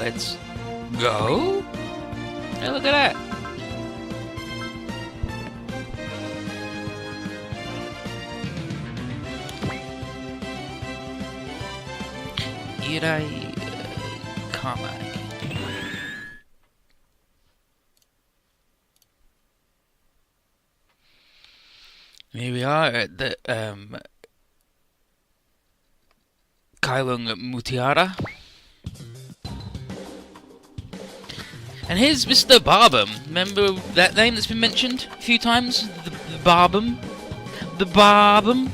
let's go. Hey, look at that. Irai Kamai. Here we are at the Kailung Mutiara. And here's Mr. Barbum. Remember that name that's been mentioned a few times? The Barbum? The Barbum?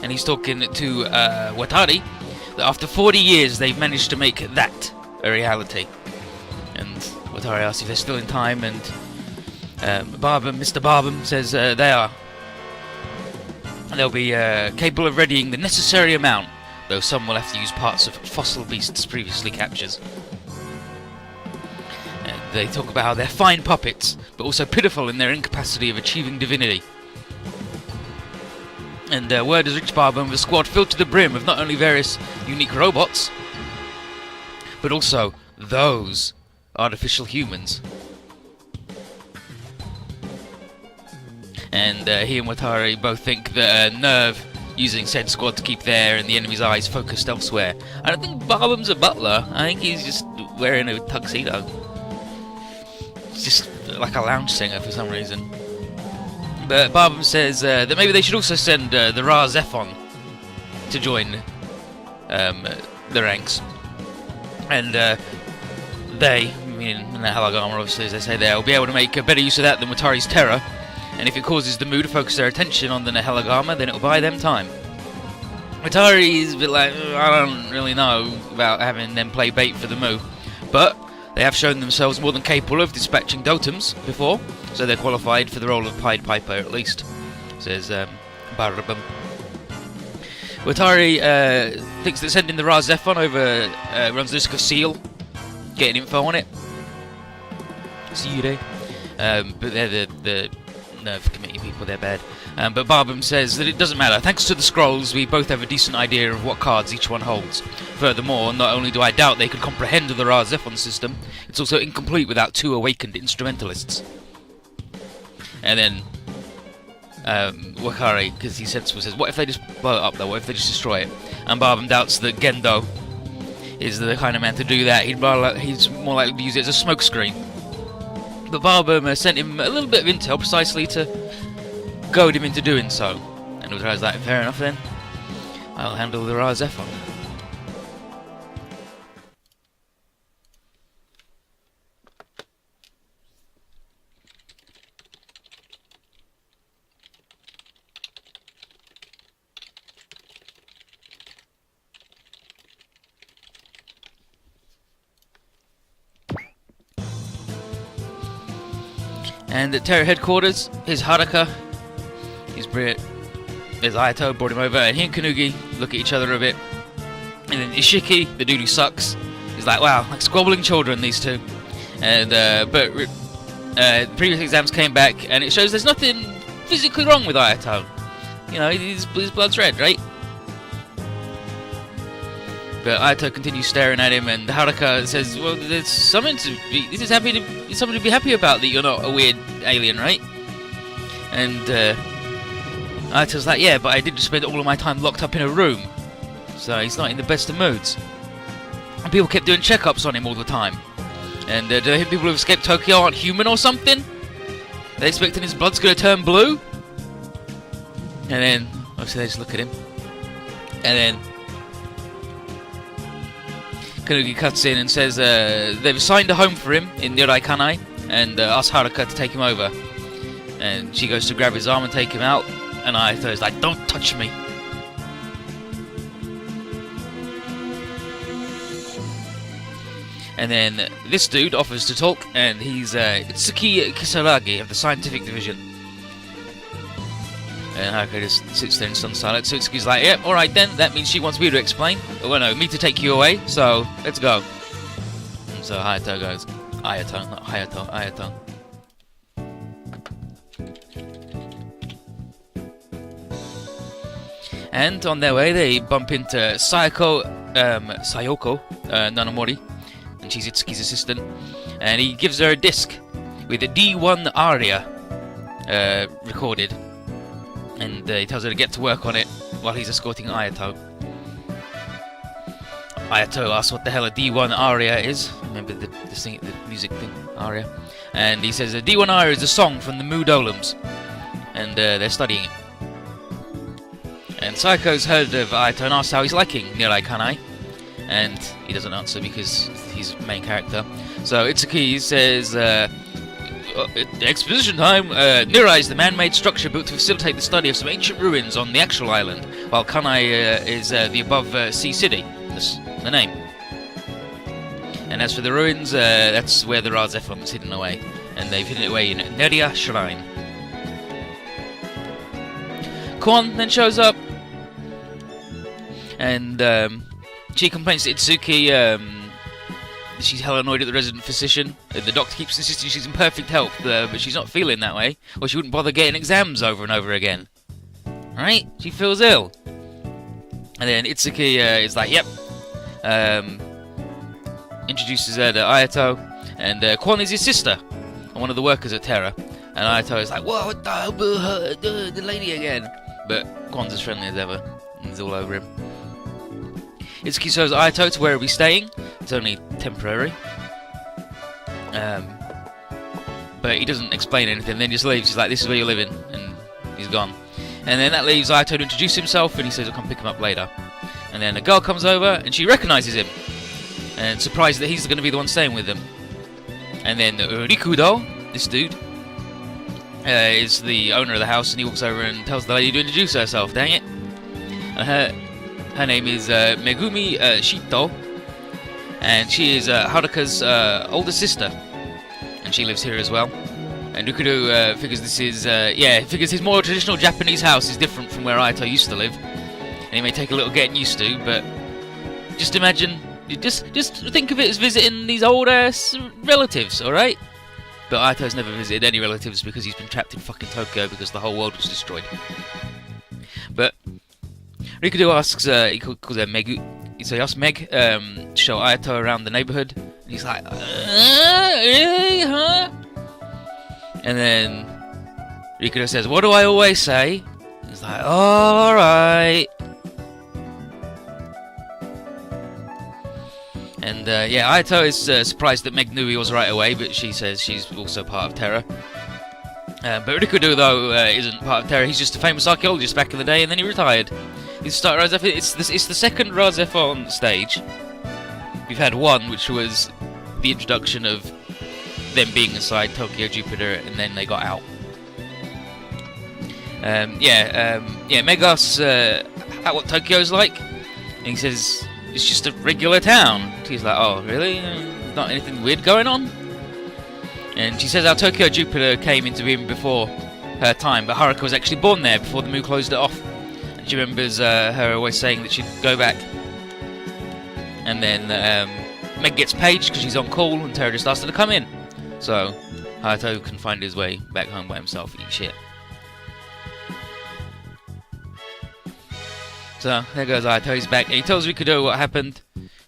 And he's talking to Watari that after 40 years they've managed to make that a reality. And Watari asks if they're still in time, and Mr. Barbum says they are. And they'll be capable of readying the necessary amount, though some will have to use parts of fossil beasts previously captured. And they talk about how they're fine puppets, but also pitiful in their incapacity of achieving divinity. And word has reached Barbum of a squad filled to the brim of not only various unique robots, but also those artificial humans. And he and Watari both think that Nerve using said squad to keep their and the enemy's eyes focused elsewhere. I don't think Barbum's a butler. I think he's just wearing a tuxedo. He's just like a lounge singer for some reason. But Barbum says that maybe they should also send the Ra Zephon to join the ranks. And they, meaning the Halagama obviously, as they say there, will be able to make better use of that than Watari's terror. And if it causes the Mu to focus their attention on the Nehelagama, then it'll buy them time. Watari is a bit like, I don't really know about having them play bait for the Mu. But they have shown themselves more than capable of dispatching Dotems before, so they're qualified for the role of Pied Piper at least, says Barbum. Watari thinks that sending the Ra Zephon over runs the risk of Seal getting info on it. Seal. But they're the Nerve Committee people, they're bad. But Barbum says that it doesn't matter. Thanks to the scrolls, we both have a decent idea of what cards each one holds. Furthermore, not only do I doubt they could comprehend the Ra Zephon system, it's also incomplete without 2 awakened instrumentalists. And then Wakari, because he's sensible, says, what if they just blow it up though? What if they just destroy it? And Barbum doubts that Gendo is the kind of man to do that. He's more likely to use it as a smokescreen. But Barbum sent him a little bit of intel precisely to goad him into doing so. And Wakari's like, fair enough then. I'll handle the Ra Zephon. And at Terra headquarters, here's Haruka, here's Brit, there's Ayato, brought him over, and he and Kanugi look at each other a bit. And then Ishiki, the dude who sucks, is like, wow, like squabbling children, these two. And but previous exams came back, and it shows there's nothing physically wrong with Ayato. You know, his blood's red, right? But Ayato continues staring at him, and Haruka says, well, there's something to be, something to be happy about, that you're not a weird alien, right? And Ayato's like, yeah, but I did just spend all of my time locked up in a room, so he's not in the best of moods. And people kept doing checkups on him all the time. And do they think people who have escaped Tokyo aren't human or something? Are they expecting his blood's going to turn blue? And then, obviously they just look at him. And then Kanugi cuts in and says they've assigned a home for him in Nirai Kanai, and asks Haruka to take him over. And she goes to grab his arm and take him out, and Ayato is like, don't touch me. And then this dude offers to talk, and he's Itsuki Kisaragi of the Scientific Division. And Haruka just sits there in stunned silence. So Itsuki's like, yep, alright then, that means she wants me to explain. Well, no, me to take you away, so let's go. And so Hayato goes, Ayato, not Hayato, Ayato. And on their way, they bump into Sayoko Nanomori, and she's Itsuki's assistant. And he gives her a disc with a D1 aria recorded. And he tells her to get to work on it while he's escorting Ayato. Ayato asks what the hell a D1 aria is. Remember the music thing, aria. And he says a D1 aria is a song from the Moodolums, and they're studying it. And Saiko's heard of Ayato and asks how he's liking Nirai Kanai, and he doesn't answer because he's the main character. So Itsuki says, exposition time, Nirai is the man-made structure built to facilitate the study of some ancient ruins on the actual island, while Kanai is the above-sea city. That's the name. And as for the ruins, that's where the Razefon is hidden away, and they've hidden it away in Neria Shrine. Kwon then shows up, and she complains to Itsuki. She's hella annoyed at the resident physician. The doctor keeps insisting she's in perfect health, but she's not feeling that way, or she wouldn't bother getting exams over and over again. Right? She feels ill. And then Itsuki is like, yep. Introduces her to Ayato, and Kwon is his sister, and one of the workers at Terra. And Ayato is like, whoa, what the lady again. But Kwon's as friendly as ever, and he's all over him. Itsuki shows Ayato to where he'll be staying. It's only temporary. But he doesn't explain anything, then just leaves. He's like, this is where you're living, and he's gone. And then that leaves Ayato to introduce himself, and he says he'll come pick him up later. And then a girl comes over, and she recognises him, and surprised that he's going to be the one staying with them. And then Rikudo, this dude, is the owner of the house, and he walks over and tells the lady to introduce herself. Dang it! Her name is Megumi Shito, and she is Haruka's older sister, and she lives here as well. And Rikudo figures this is, figures his more traditional Japanese house is different from where Ayato used to live, and he may take a little getting used to. But just imagine, just think of it as visiting these old relatives, all right? But Ayato's never visited any relatives because he's been trapped in fucking Tokyo because the whole world was destroyed. But Rikudo asks, he calls her Megu, so he asks Meg to show Ayato around the neighborhood. And he's like, really, huh? And then Rikudo says, what do I always say? He's like, alright. And Ayato is surprised that Meg knew he was right away, but she says she's also part of Terra. But Rikudo, though, isn't part of Terra. He's just a famous archaeologist back in the day, and then he retired. He's started Razefon. It's the second Razefon stage. We've had one, which was the introduction of them being inside Tokyo Jupiter, and then they got out. Meg asks what Tokyo's like, and he says it's just a regular town. She's like, oh, really? Not anything weird going on? And she says how Tokyo Jupiter came into being before her time, but Haruka was actually born there before the Mu closed it off. And she remembers her always saying that she'd go back. And then Meg gets paged because she's on call, and Terra just asks her to come in. So Hayato can find his way back home by himself, eating shit. So there goes Ayato, he's back, and he tells Rikudo what happened.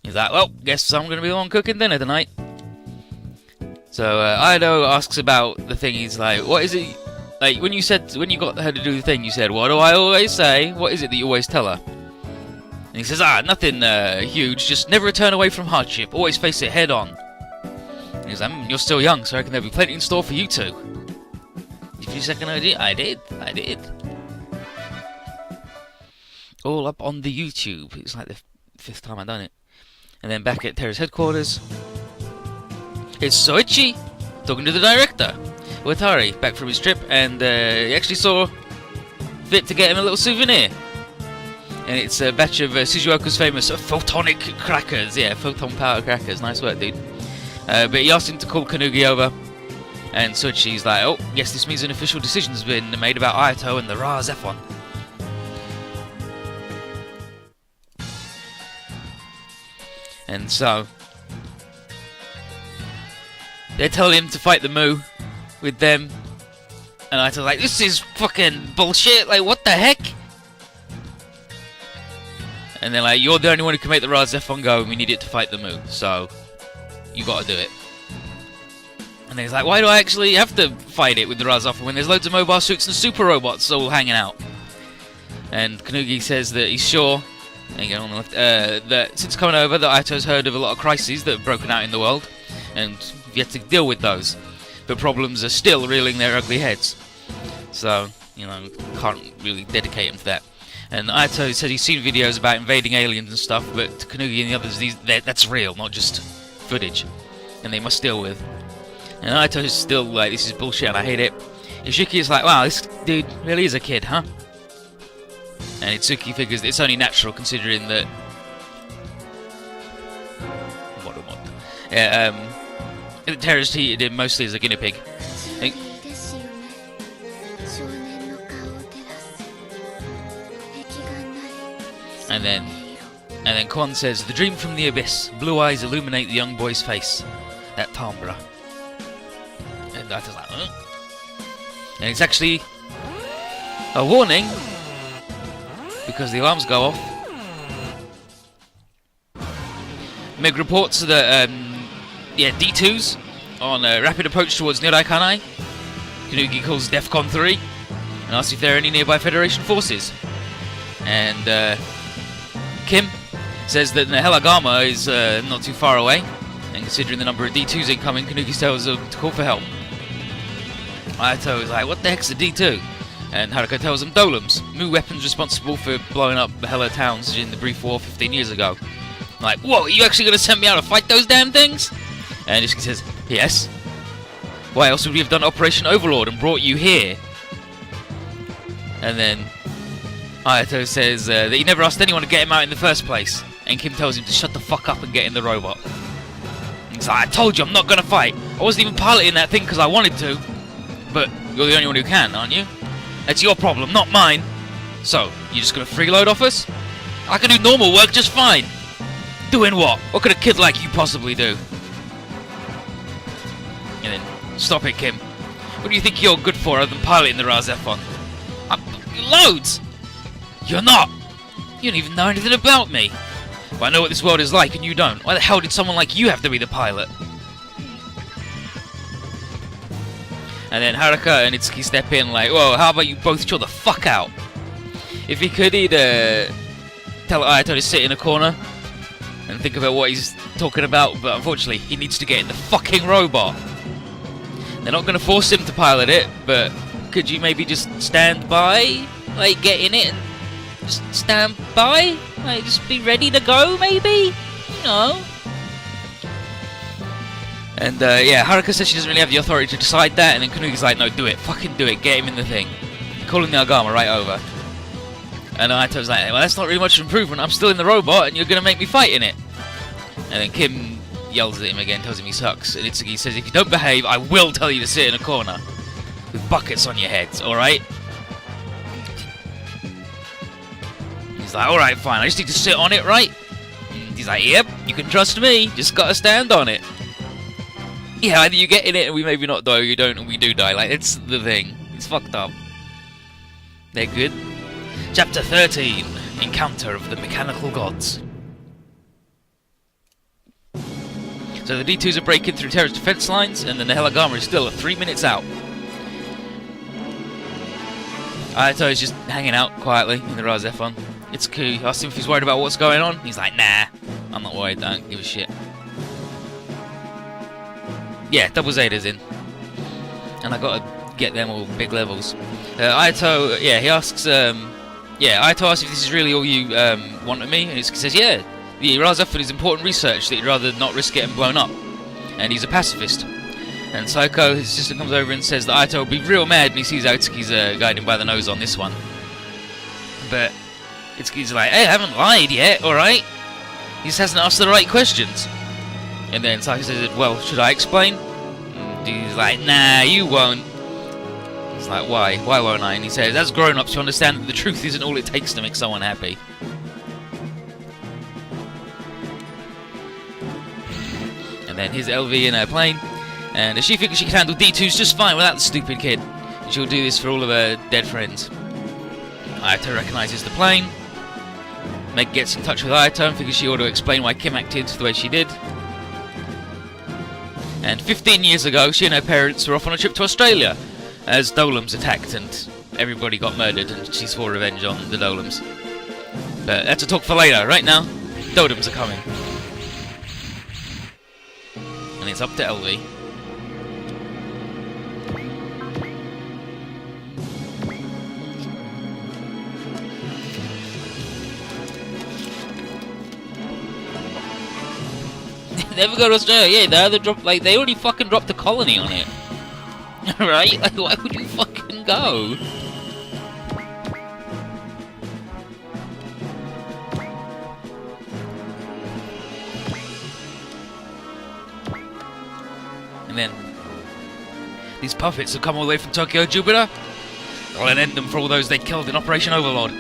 He's like, well, guess I'm going to be the one cooking dinner tonight. So Ayato asks about the thing. He's like, what is it, like, when you got her to do the thing, you said, what do I always say? What is it that you always tell her? And he says, nothing huge, just never turn away from hardship, always face it head on. And he's like, you're still young, so I reckon there'll be plenty in store for you two. If you second idea, I did. All up on the YouTube. It's like the 5th time I've done it. And then back at Terra's headquarters, it's Soichi talking to the director, Watari, back from his trip, and he actually saw fit to get him a little souvenir. And it's a batch of Shizuoka's famous photonic crackers. Yeah, photon power crackers. Nice work, dude. But he asked him to call Kanugi over, and Tsuchi's like, oh, yes, this means an official decision has been made about Ayato and the Ra Zephon. And so they tell him to fight the Mu with them, and Ayato's like, this is fucking bullshit, like what the heck? And they're like, you're the only one who can make the Ra Zephon go, and we need it to fight the Mu, so you gotta do it. And then he's like, why do I actually have to fight it with the Ra Zephon when there's loads of mobile suits and super robots all hanging out? And Kanugi says that he's sure, on the left, that since coming over, that Ayato's heard of a lot of crises that have broken out in the world, and yet to deal with those. But problems are still rearing their ugly heads. So, can't really dedicate him to that. And Ayato said he's seen videos about invading aliens and stuff, but to Kanugi and the others, that's real, not just footage. And they must deal with. And Ayato's still like, this is bullshit and I hate it. Yoshiki is like, wow, this dude really is a kid, huh? And Itsuki figures that it's only natural considering that... the terrorist treated him mostly as a guinea pig. And then Kwon says, the dream from the abyss, blue eyes illuminate the young boy's face. That timbre. And Ayato's like, and it's actually a warning, because the alarms go off. Meg reports that, D2s on a rapid approach towards Nirai Kanai. Kanugi calls DEFCON 3 and asks if there are any nearby Federation forces. And Kim says that Helagama is not too far away, and considering the number of D2s incoming, Kanugi tells them to call for help. Ayato is like, what the heck's a D2? And Haruka tells them Dolems, new weapons responsible for blowing up the Hello towns in the brief war 15 years ago. I'm like, whoa, are you actually going to send me out to fight those damn things? And Ishiki says, yes. Why else would we have done Operation Overlord and brought you here? And then Ayato says that he never asked anyone to get him out in the first place. And Kim tells him to shut the fuck up and get in the robot. And he's like, I told you I'm not going to fight. I wasn't even piloting that thing because I wanted to. But you're the only one who can, aren't you? That's your problem, not mine. So, you're just going to freeload off us? I can do normal work just fine. Doing what? What could a kid like you possibly do? And then, stop it, Kim. What do you think you're good for other than piloting the Ra Zephon? Loads! You're not! You don't even know anything about me. But I know what this world is like and you don't. Why the hell did someone like you have to be the pilot? And then Haruka and Itsuki step in like, whoa, how about you both chill the fuck out? If he could, he'd tell Ayato to sit in a corner and think about what he's talking about, but unfortunately, he needs to get in the fucking robot. They're not going to force him to pilot it, but could you maybe just stand by? Like, get in it and just stand by? Like, just be ready to go, maybe? You know? And, Haruka says she doesn't really have the authority to decide that, and then Kanugi's like, no, do it. Fucking do it. Get him in the thing. Calling the Agama right over. And Ayato's like, well, that's not really much improvement. I'm still in the robot, and you're going to make me fight in it. And then Kim yells at him again, tells him he sucks. And Itsuki says, if you don't behave, I will tell you to sit in a corner. With buckets on your heads, alright? He's like, alright, fine. I just need to sit on it, right? And he's like, yep, you can trust me. Just gotta stand on it. Yeah, either you get in it and we maybe not die, or you don't and we do die. Like, it's the thing. It's fucked up. They're good. Chapter 13. Encounter of the Mechanical Gods. So the D2s are breaking through terrorist defense lines, and the Helagama is still 3 minutes out. Ayato is just hanging out quietly in the Ra Zephon. Itsuki asks him if he's worried about what's going on. He's like, nah, I'm not worried, I don't give a shit. Yeah, double Zeta's in. And I gotta get them all big levels. Ayato, he asks, Ayato asks if this is really all you want of me, and Itsuki says, yeah, the Ra Zephon is important research that you'd rather not risk getting blown up. And he's a pacifist. And Saiko, his sister, comes over and says that Ayato will be real mad when he sees Itsuki's guiding by the nose on this one. But Itsuki's like, hey, I haven't lied yet, alright? He just hasn't asked the right questions. And then Saki says, well, should I explain? And he's like, nah, you won't. It's like, why? Why won't I? And he says, as grown-ups, you understand that the truth isn't all it takes to make someone happy. And then here's LV in her plane, and she figures she can handle D2s just fine without the stupid kid. And she'll do this for all of her dead friends. Ayato recognises the plane. Meg gets in touch with Ayato and figures she ought to explain why Kim acted the way she did. And 15 years ago, she and her parents were off on a trip to Australia as Dolums attacked and everybody got murdered, and she swore revenge on the Dolums. But that's a talk for later. Right now, Dolums are coming. And it's up to LV. Never go to Australia. Yeah, they already fucking dropped a colony on it. Right? Like, why would you fucking go? And then these puppets have come all the way from Tokyo Jupiter. I'll end them for all those they killed in Operation Overlord.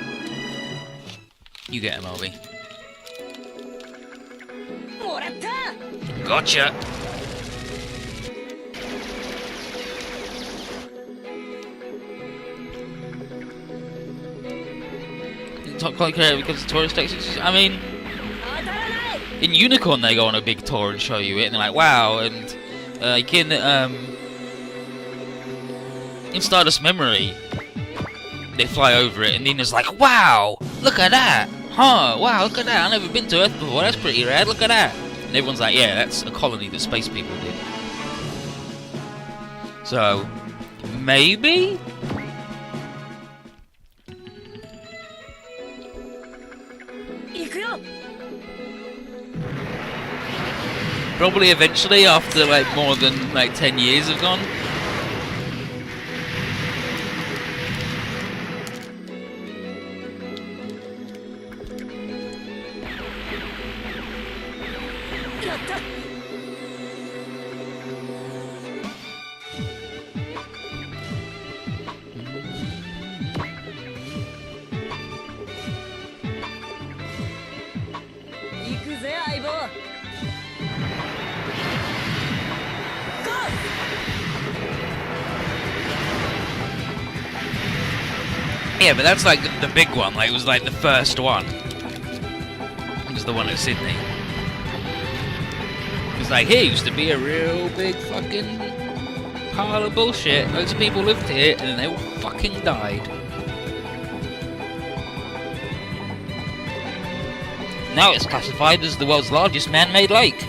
You get him, Albi. Gotcha! Top quality career because of tourist taxis. I mean, in Unicorn they go on a big tour and show you it, and they're like, wow. And like in Stardust Memory, they fly over it, and Nina's like, wow, look at that, huh? Wow, look at that. I've never been to Earth before. That's pretty rad. Look at that. And everyone's like, yeah, that's a colony that space people did. So maybe. Probably eventually, after like more than like 10 years have gone. Yeah, but that's like the big one. Like, it was like the first one. It was the one at Sydney. It was like, here used to be a real big fucking pile of bullshit. Loads of people lived here, and then they all fucking died. Now it's classified as the world's largest man-made lake.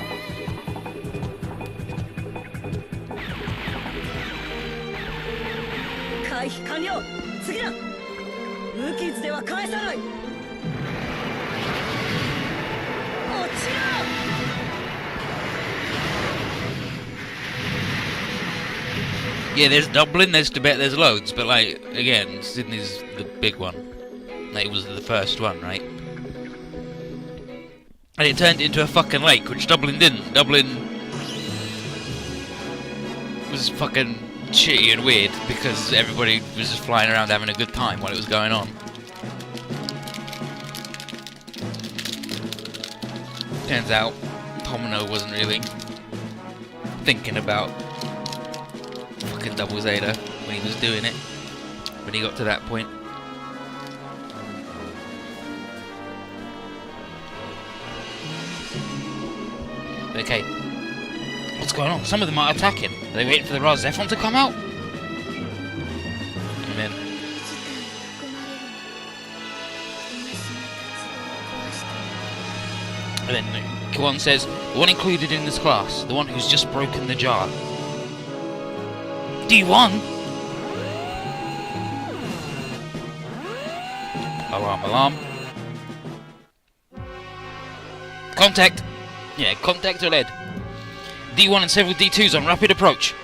Yeah, there's Dublin, there's Tibet, there's loads, but like, again, Sydney's the big one. Like, it was the first one, right? And it turned into a fucking lake, which Dublin didn't. Dublin was fucking shitty and weird because everybody was just flying around having a good time while it was going on. Turns out, Tomino wasn't really thinking about fucking Double Zeta when he was doing it, when he got to that point. Okay, what's going on? Some of them are attacking. Are they waiting for the Ra Zephon to come out? And then Kiwan says, the one included in this class, the one who's just broken the jar. D1? Alarm, alarm. Contact! Yeah, contact alert. D1 and several D2s on rapid approach.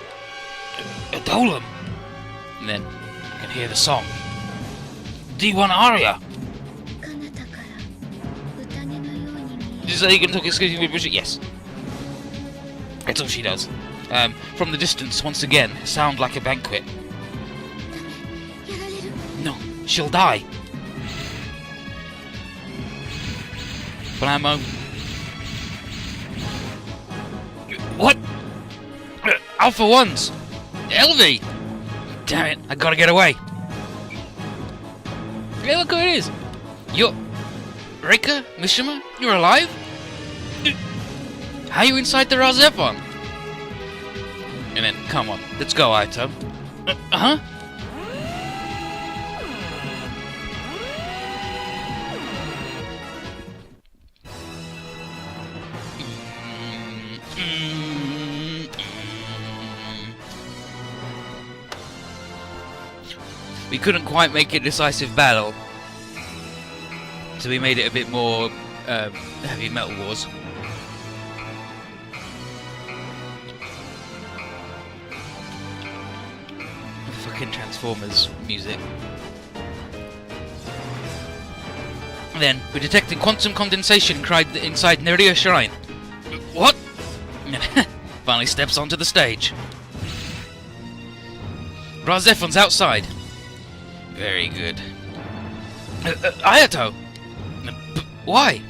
A Dolum! And then you can hear the song. D1 aria! Is that you can talk exclusively with Bridget? Yes. That's all she does. From the distance, once again, sound like a banquet. No, she'll die. Blammo. What? Alpha 1s! LV! Damn it, I gotta get away. Yeah, look who it is. You're... Rika? Mishima? You're alive? How are you inside the Razefon? And then, come on, let's go, Aito. Huh? We couldn't quite make it a decisive battle, so we made it a bit more heavy metal wars. Fucking Transformers music. Then we're detecting quantum condensation inside Neria Shrine. What? Finally steps onto the stage. Razefon's outside. Very good. Ayato! Why?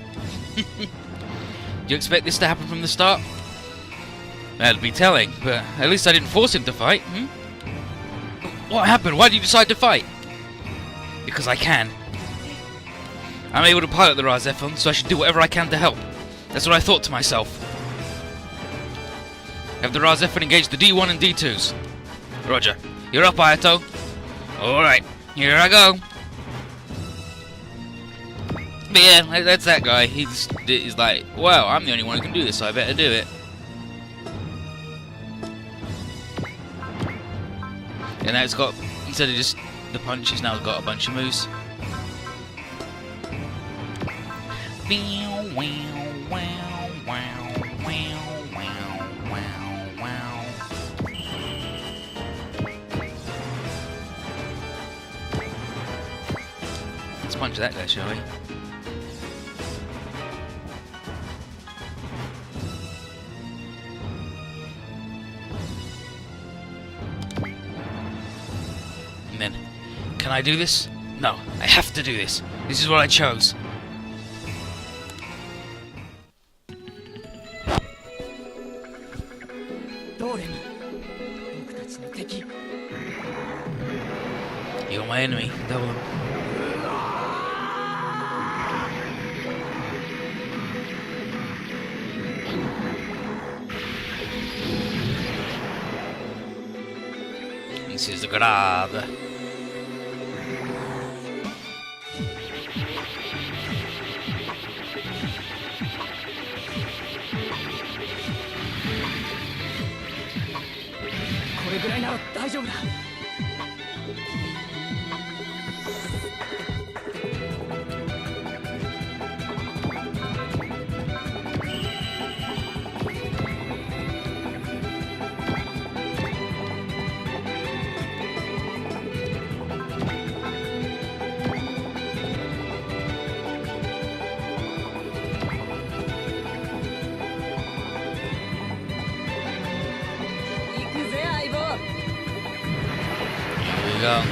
Do you expect this to happen from the start? That'd be telling, but at least I didn't force him to fight. What happened? Why did you decide to fight? Because I can. I'm able to pilot the Razefon, so I should do whatever I can to help. That's what I thought to myself. Have the Razefon engage the D1 and D2s. Roger. You're up, Ayato. Alright. Here I go. But yeah, that's that guy. He's like, wow, I'm the only one who can do this, so I better do it. And now it's got, instead of just the punch, he's now got a bunch of moves. Let's punch that guy, shall we? And then, can I do this? No, I have to do this. This is what I chose. You're my enemy, Double. This is the grab. Here we go.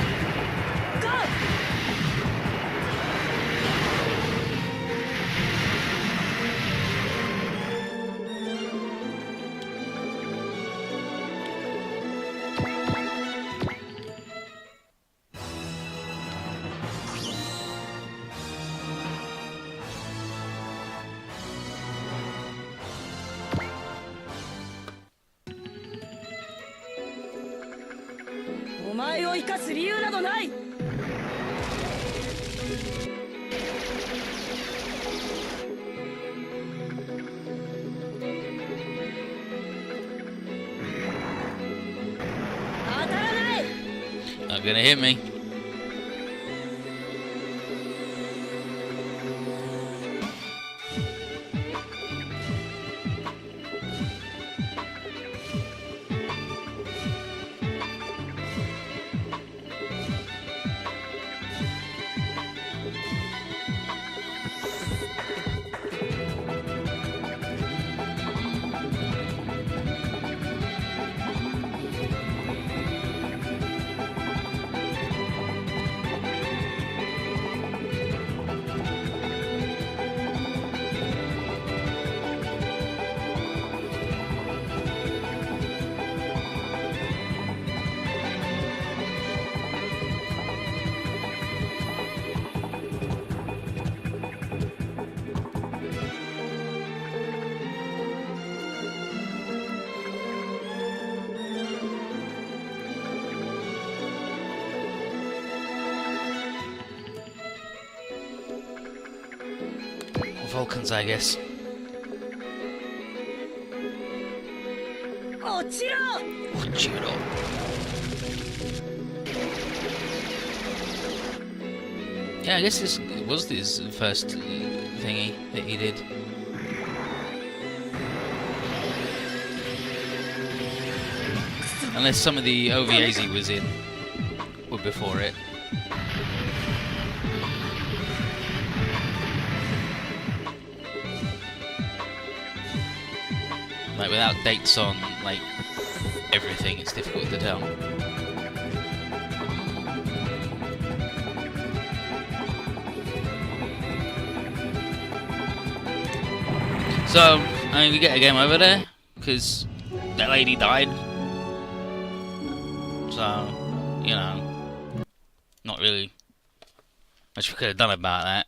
Not gonna hit me. Vulcans, I guess. Ochiro. Yeah, I guess this was his first thingy that he did. Unless some of the OVAs he was in were before it. Like, without dates on, like, everything, it's difficult to tell. So, I mean, we get a game over there, because that lady died. So, you know, not really much we could have done about that.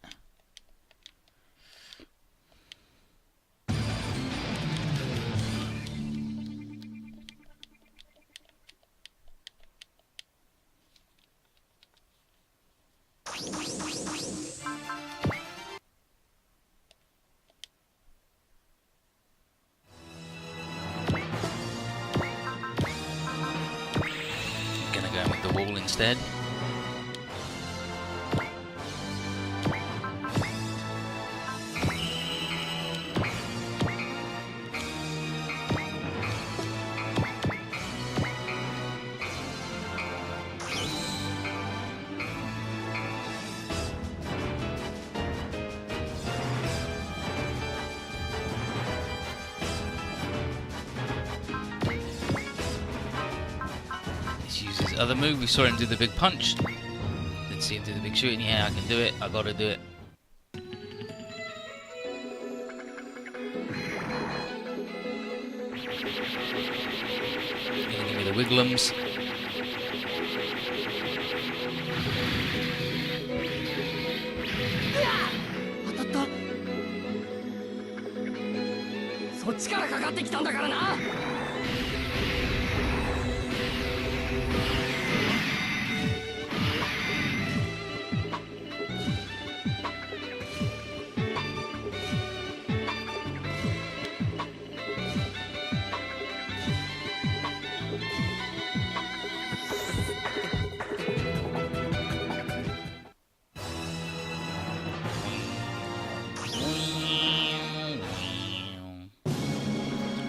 Instead. Other move, we saw him do the big punch. Didn't see him do the big shooting. Yeah, I can do it. I gotta do it. Give me the wigglums.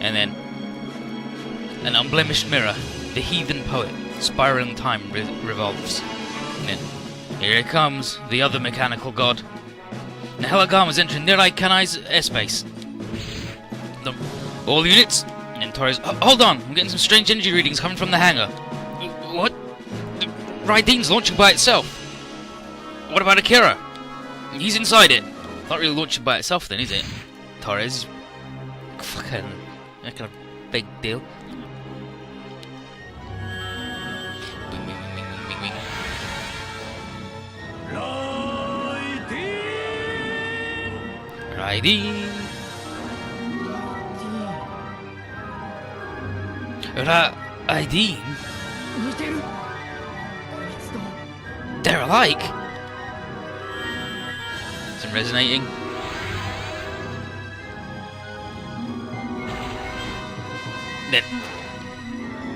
And then an unblemished mirror, the heathen poet, spiraling time revolves. And then here it comes, the other mechanical god. The Helagama's entering Nirai Kanai's airspace. All units. And then Torres, hold on, I'm getting some strange energy readings coming from the hangar. What? Raiden's launching by itself. What about Akira? He's inside it. Not really launching by itself then, is it? Torres. Fucking. That kind of big deal. Wing, wing, wing, wing, wing, wing. Raiden! Raiden? They're alike! Some resonating. Then,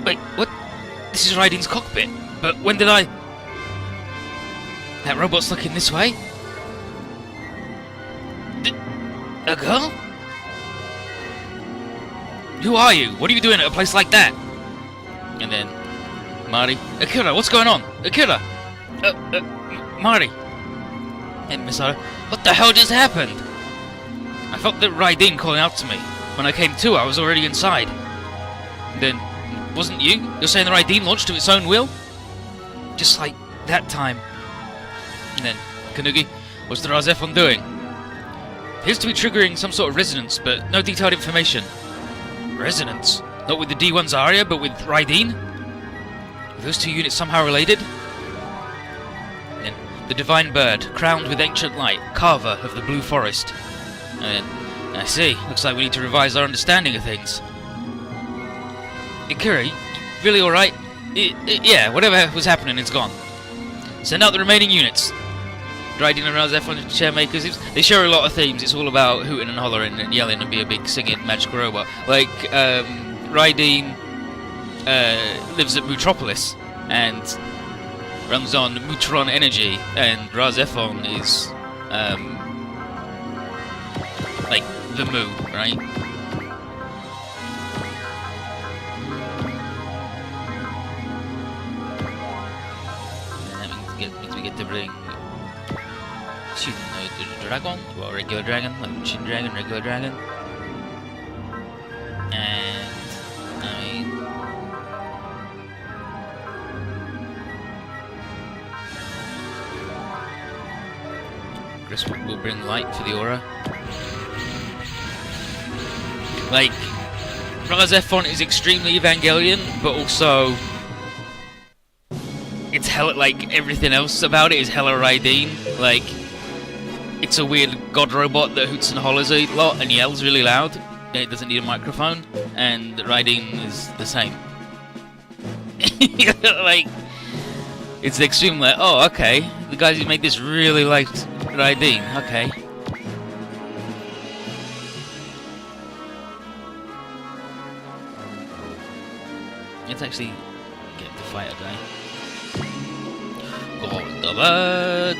wait, what? This is Raiden's cockpit, but when did I... That robot's looking this way? A girl? Who are you? What are you doing at a place like that? And then, Mari, Akira, what's going on? Akira! Mari! And Misato, what the hell just happened? I felt that Raiden calling out to me. When I came to, I was already inside. Then, wasn't you? You're saying the Raiden launched to its own will? Just like that time. And then, Kanugi, what's the Razefon doing? Appears to be triggering some sort of resonance, but no detailed information. Resonance? Not with the D1 Zarya, but with Raiden? Are those two units somehow related? And then, the Divine Bird, crowned with ancient light, carver of the Blue Forest. And then, I see, looks like we need to revise our understanding of things. Ikuri, really alright? Yeah, whatever was happening is gone. Send out the remaining units. Raiden and Razef chair makers. They share a lot of themes. It's all about hooting and hollering and yelling and be a big singing magical robot. Like Raiden lives at Mootropolis and runs on Mutron energy, and Razefon is like the Moo, right? We get to bring the dragon, well, regular dragon, like Shin Dragon, regular dragon, and I mean, Chris will bring light for the aura. Like, Razefon is extremely Evangelion, but also it's hella, like, everything else about it is hella Raiden. Like, it's a weird god robot that hoots and hollers a lot and yells really loud. It doesn't need a microphone, and Raiden is the same. Like, it's extreme, like, oh, okay, the guys who made this really liked Raiden, okay. Let's actually get to fight a guy. Gold the bird.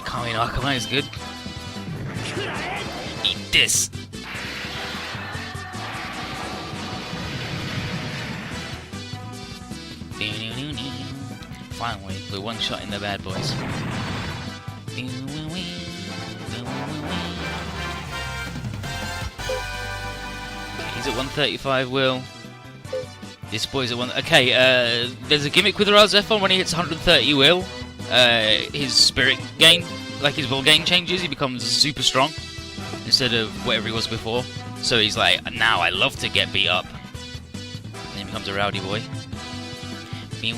Kami no Akama is good. Eat this. Finally, we're one-shotting the bad boys. He's at 135, Will. This boy's at 1... Okay, there's a gimmick with Razefon. When he hits 130 Will, his spirit gain, like his will gain changes. He becomes super strong instead of whatever he was before. So he's like, now I love to get beat up. And he becomes a rowdy boy. You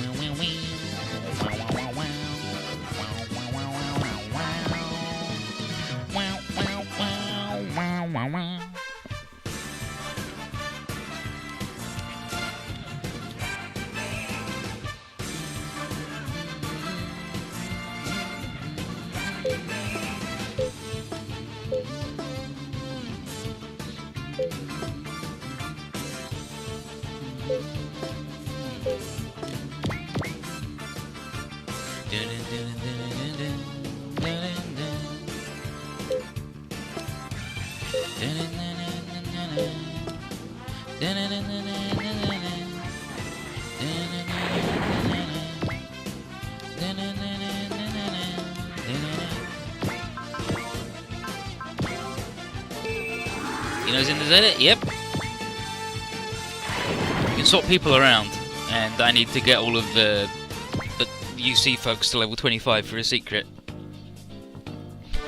know who's in the Zenith? Yep. You can swap people around, and I need to get all of the UC folks to level 25 for a secret.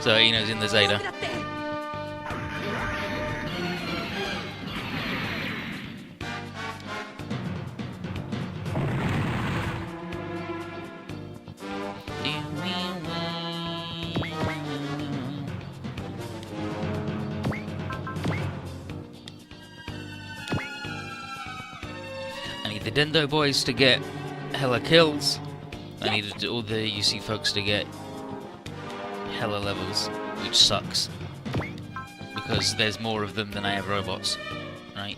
So Ino's in the Zeta. I need the Dendo boys to get hella kills. I needed all the UC folks to get hella levels, which sucks. Because there's more of them than I have robots, right?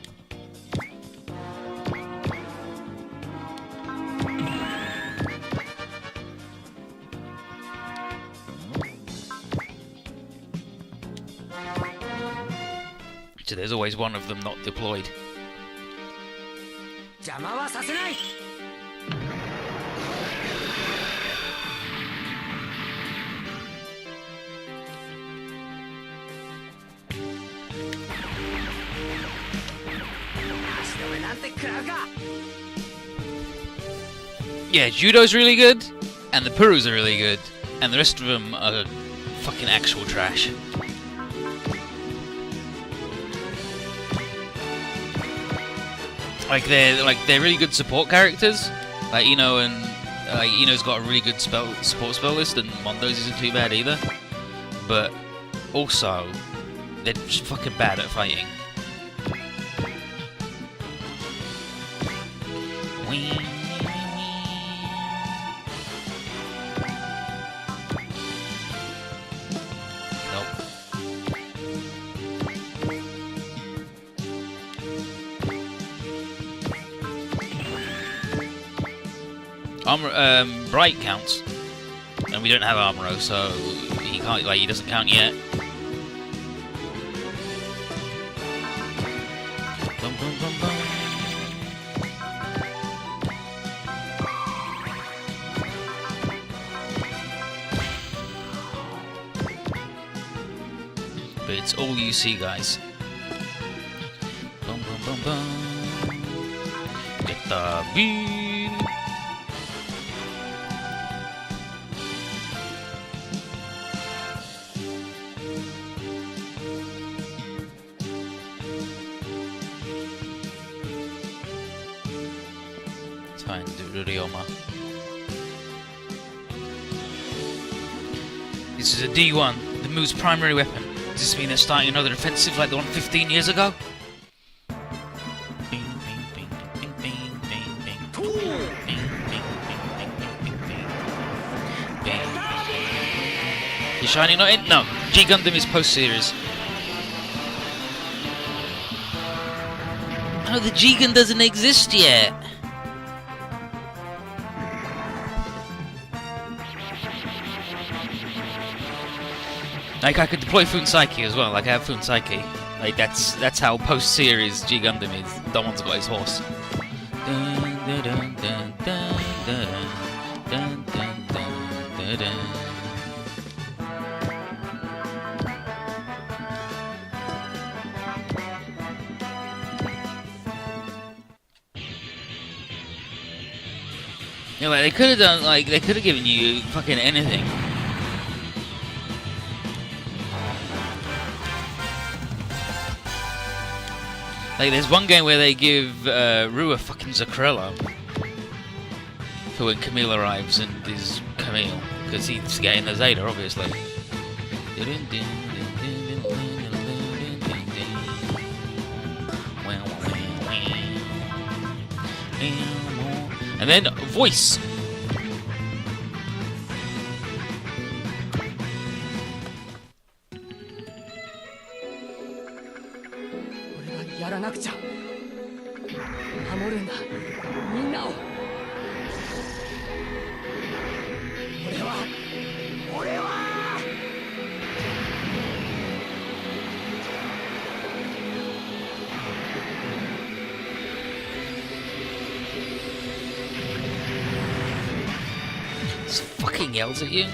So there's always one of them not deployed. Yeah, Judo's really good, and the Purus are really good, and the rest of them are fucking actual trash. Like they're really good support characters, like Ino and like, Ino's got a really good support spell list, and Mondo's isn't too bad either. But also, they're just fucking bad at fighting. Armor, Bright counts, and we don't have Armoro, so he can't. Like, he doesn't count yet. Bum, bum, bum, bum. But it's all you see, guys. Bum, bum, bum, bum. Get the beat. Fine, do Ryoma. This is a D1, the move's primary weapon. Does this mean they're starting another offensive like the one 15 years ago? Is Shining not in? No. G Gundam is post-series. No, the G-Gun doesn't exist yet. Like, I could deploy Funsaki as well, like I have Funsaki. Like, that's how post-series G Gundam is. That one's got his horse. Yeah, like, they could have done, like, they could have given you fucking anything. Like, there's one game where they give Rua fucking Zakrella for when Camille arrives and is Camille, because he's getting the Zeta, obviously. And then voice. Fucking yells at you.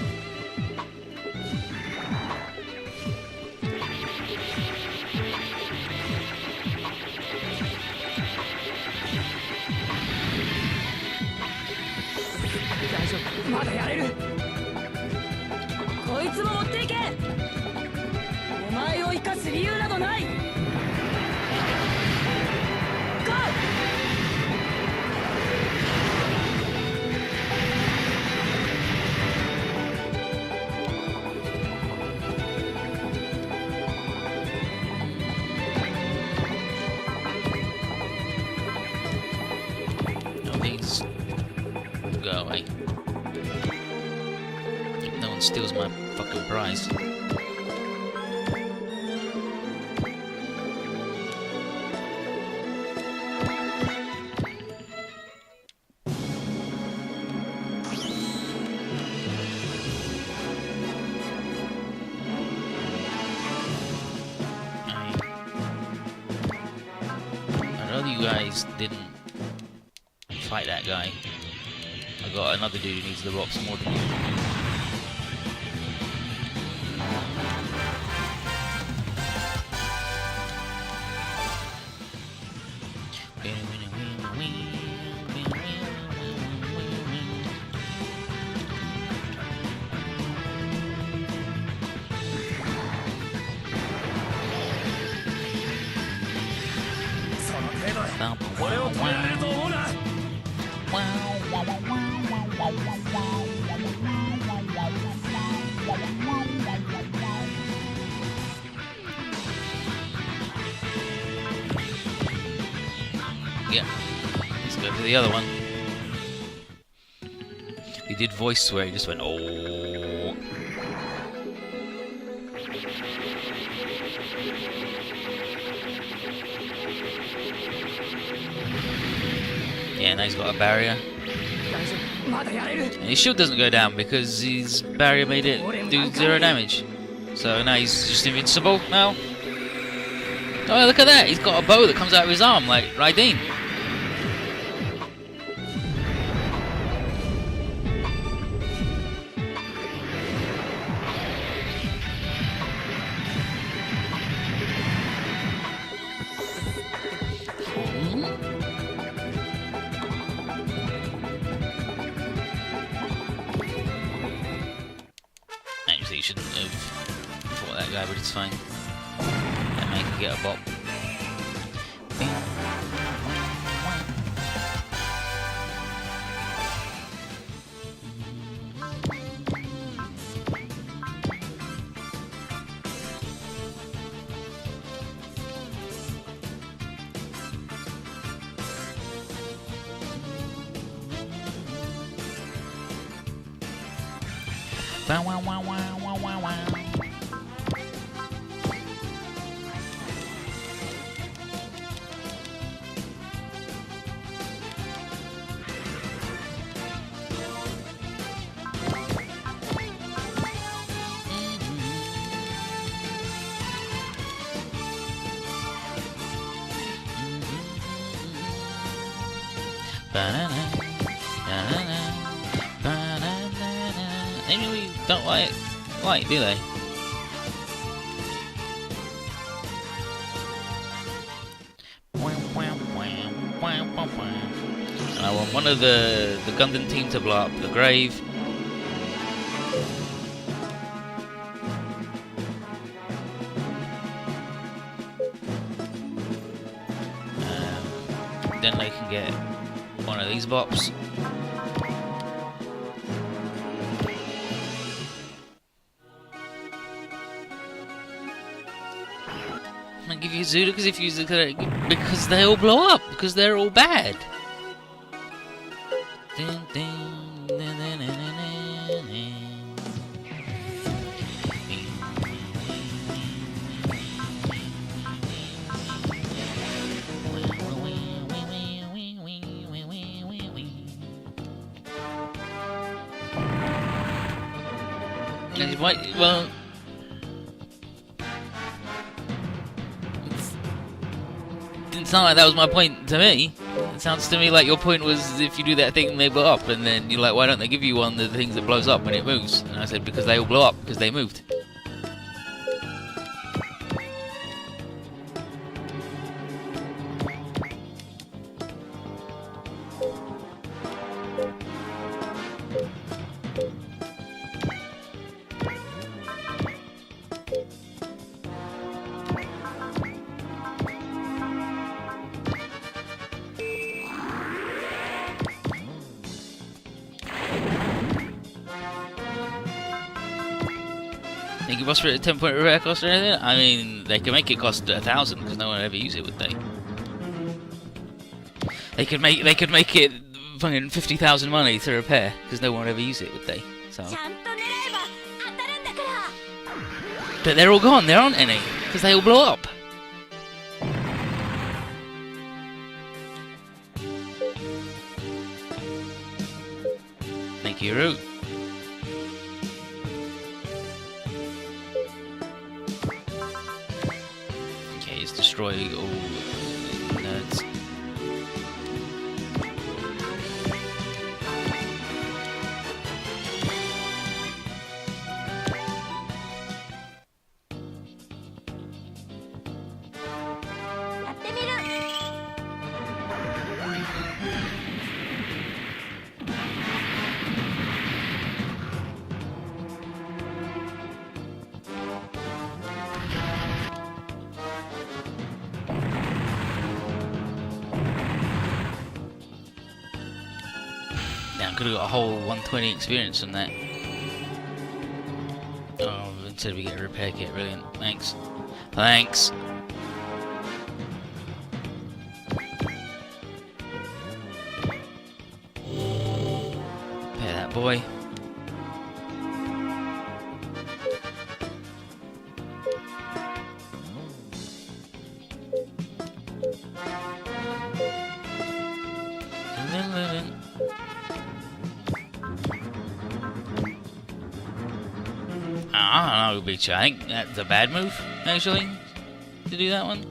Go away. No one steals my fucking prize. I know you guys didn't fight that guy. I got another dude who needs the rocks more than you. Yeah, let's go for the other one. He did voice where he just went, oh. Yeah, now he's got a barrier. And his shield doesn't go down because his barrier made it do 0 damage. So now he's just invincible now. Oh, look at that! He's got a bow that comes out of his arm, like Raiden. Actually, he shouldn't have fought that guy, but it's fine. That man can get a bop. Wow, wow, wow, wow, wow, wow, wow. Banana, banana, banana. They really don't like, do they? And I want one of the Gundam team to blow up the grave. Then they can get one of these bops. I give you Zuda because if you use the correct, because they all blow up because they're all bad. Dun, dun, dun, dun, dun, dun, dun. Well, didn't sound like that was my point to me. It sounds to me like your point was if you do that thing they blow up, and then you're like, why don't they give you one of the things that blows up when it moves? And I said because they all blow up because they moved. Think you boss for a 10-point repair cost or anything? I mean, they can make it cost 1,000 because no one would ever use it, would they? They could make it fucking 50,000 money to repair because no one would ever use it, would they? So. But they're all gone. There aren't any because they all blow up. Thank you, Root. Destroy all nerds. could have got a whole 120 experience from that. Oh, instead we get a repair kit. Brilliant. Thanks. Thanks. Repair that boy. I don't know, beat you. I think that's a bad move, actually, to do that one.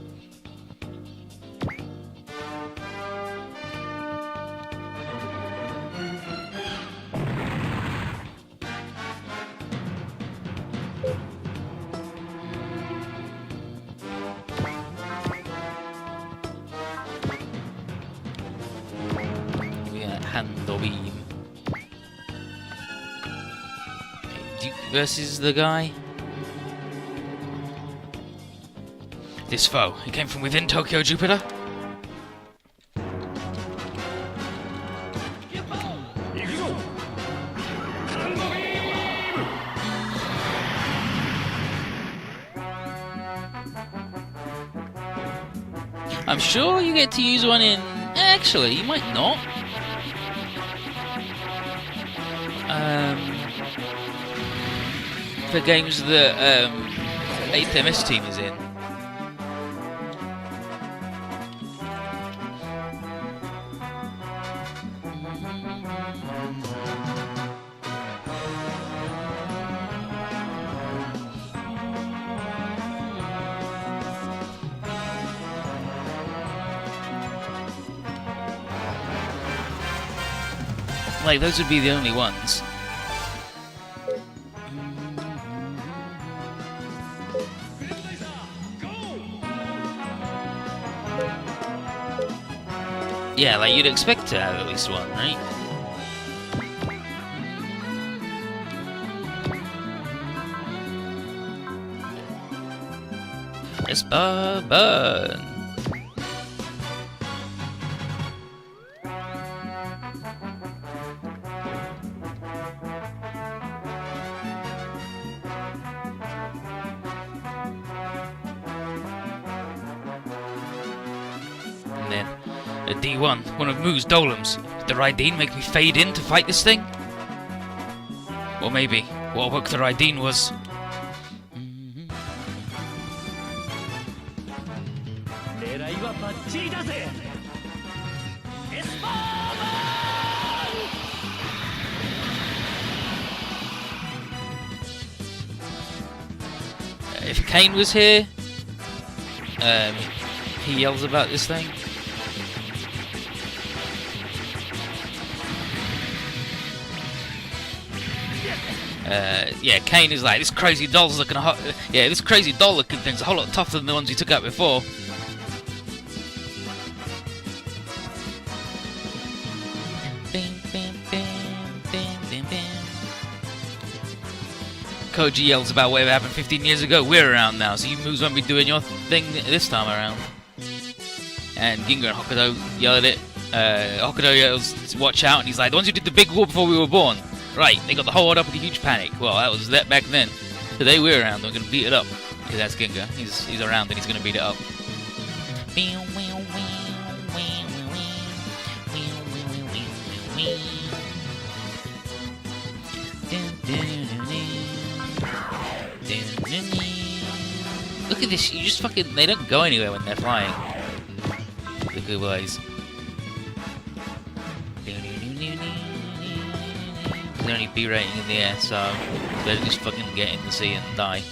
Yeah, handle beam. Duke versus the guy. This foe, he came from within Tokyo Jupiter? I'm sure you get to use one in... Actually, you might not. For games that 8th MS team is in. Like, those would be the only ones. Yeah, like, you'd expect to have at least one, right? Yes, burn. And then a D1, one of Moo's dolems. Did the Raideen make me fade in to fight this thing? Or maybe what woke the Raideen was... If Kane was here, he yells about this thing. Yeah, Kane is like, this crazy doll's looking this crazy doll looking thing's a whole lot tougher than the ones he took out before. Koji yells about whatever happened 15 years ago. We're around now, so you moves won't be doing your thing this time around. And Ginga and Hokuto yell at it. Hokuto yells, watch out, and he's like, the ones who did the big war before we were born. Right, they got the whole world up with a huge panic. Well, that was that back then. Today we're around, we're going to beat it up. Because that's Ginga. He's around and he's going to beat it up. Look at this, you just fucking... They don't go anywhere when they're flying. The good boys. There's only B rating in the air, so they're just fucking get in the sea and die.